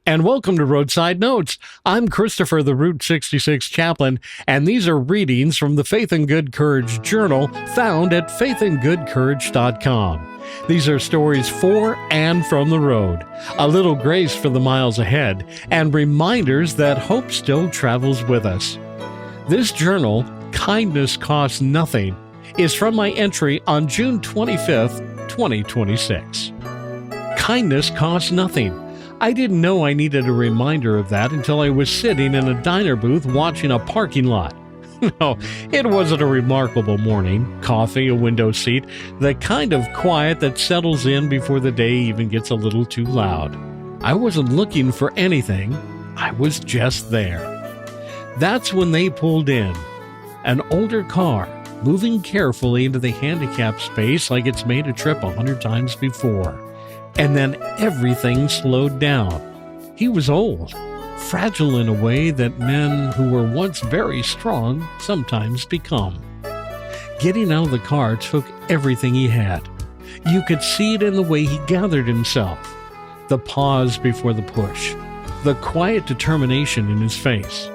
And welcome to Roadside Notes. I'm Christopher, the Route 66 chaplain, and these are readings from the Faith and Good Courage Journal found at faithgoodcourage.com. These are stories for and from the road, a little grace for the miles ahead, and reminders that hope still travels with us. This journal, Kindness Costs Nothing, is from my entry on June 25th, 2026. Kindness costs nothing. I didn't know I needed a reminder of that until I was sitting in a diner booth watching a parking lot. No, it wasn't a remarkable morning. Coffee, a window seat, the kind of quiet that settles in before the day even gets a little too loud. I wasn't looking for anything. I was just there. That's when they pulled in. An older car, moving carefully into the handicap space like it's made a trip 100 times before. And then everything slowed down. He was old, fragile in a way that men who were once very strong sometimes become. Getting out of the car took everything he had. You could see it in the way he gathered himself. The pause before the push. The quiet determination in his face.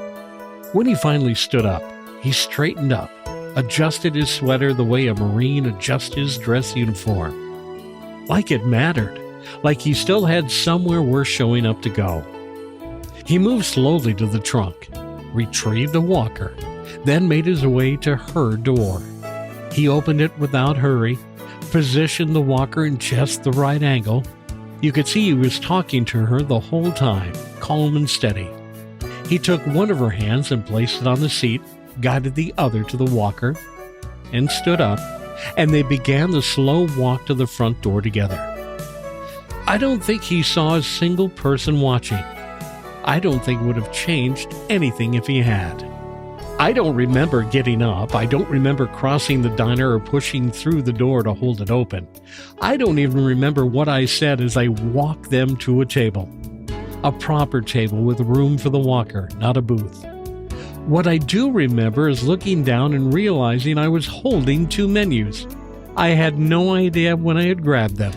When he finally stood up, he straightened up, adjusted his sweater the way a Marine adjusts his dress uniform. Like it mattered. Like he still had somewhere worth showing up to go. He moved slowly to the trunk, retrieved a walker, then made his way to her door. He opened it without hurry, positioned the walker in just the right angle. You could see he was talking to her the whole time, calm and steady. He took one of her hands and placed it on the seat, guided the other to the walker, and stood up, and they began the slow walk to the front door together. I don't think he saw a single person watching. I don't think it would have changed anything if he had. I don't remember getting up. I don't remember crossing the diner or pushing through the door to hold it open. I don't even remember what I said as I walked them to a table. A proper table with room for the walker, not a booth. What I do remember is looking down and realizing I was holding two menus. I had no idea when I had grabbed them.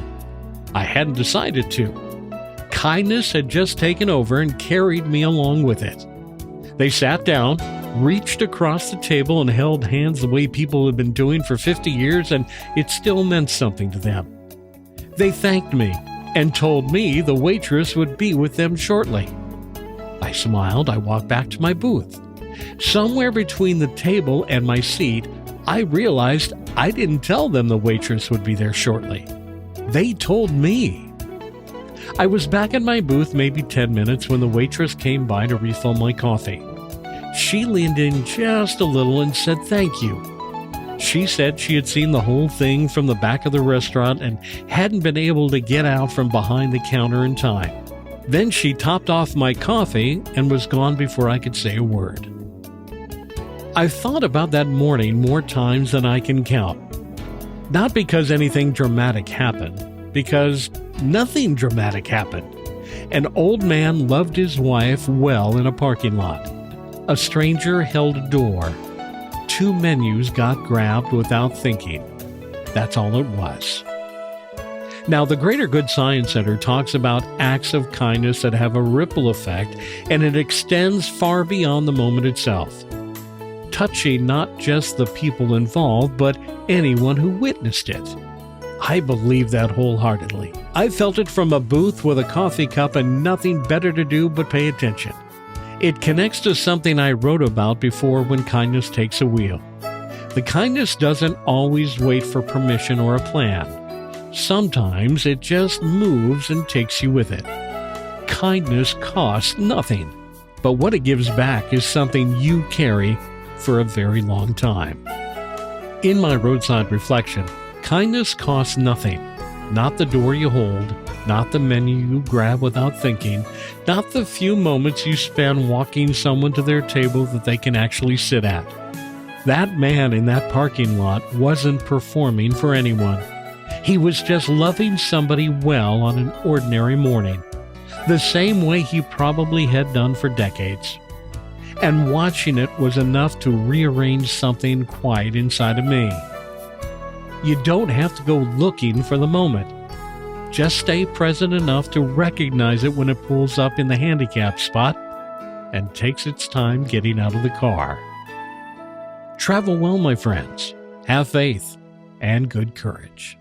I hadn't decided to. Kindness had just taken over and carried me along with it. They sat down, reached across the table, and held hands the way people had been doing for 50 years, and it still meant something to them. They thanked me and told me the waitress would be with them shortly. I smiled. I walked back to my booth. Somewhere between the table and my seat, I realized I didn't tell them the waitress would be there shortly. They told me. I was back in my booth maybe 10 minutes when the waitress came by to refill my coffee. She leaned in just a little and said thank you. She said she had seen the whole thing from the back of the restaurant and hadn't been able to get out from behind the counter in time. Then she topped off my coffee and was gone before I could say a word. I've thought about that morning more times than I can count. Not because anything dramatic happened, because nothing dramatic happened. An old man loved his wife well in a parking lot. A stranger held a door. Two menus got grabbed without thinking. That's all it was. Now, the Greater Good Science Center talks about acts of kindness that have a ripple effect, and it extends far beyond the moment itself, touching not just the people involved, but anyone who witnessed it. I believe that wholeheartedly. I felt it from a booth with a coffee cup and nothing better to do but pay attention. It connects to something I wrote about before when kindness takes a wheel. The kindness doesn't always wait for permission or a plan. Sometimes it just moves and takes you with it. Kindness costs nothing, but what it gives back is something you carry for a very long time. In my roadside reflection, kindness costs nothing. Not the door you hold, not the menu you grab without thinking, not the few moments you spend walking someone to their table that they can actually sit at. That man in that parking lot wasn't performing for anyone. He was just loving somebody well on an ordinary morning, the same way he probably had done for decades. And watching it was enough to rearrange something quiet inside of me. You don't have to go looking for the moment. Just stay present enough to recognize it when it pulls up in the handicap spot and takes its time getting out of the car. Travel well, my friends. Have faith and good courage.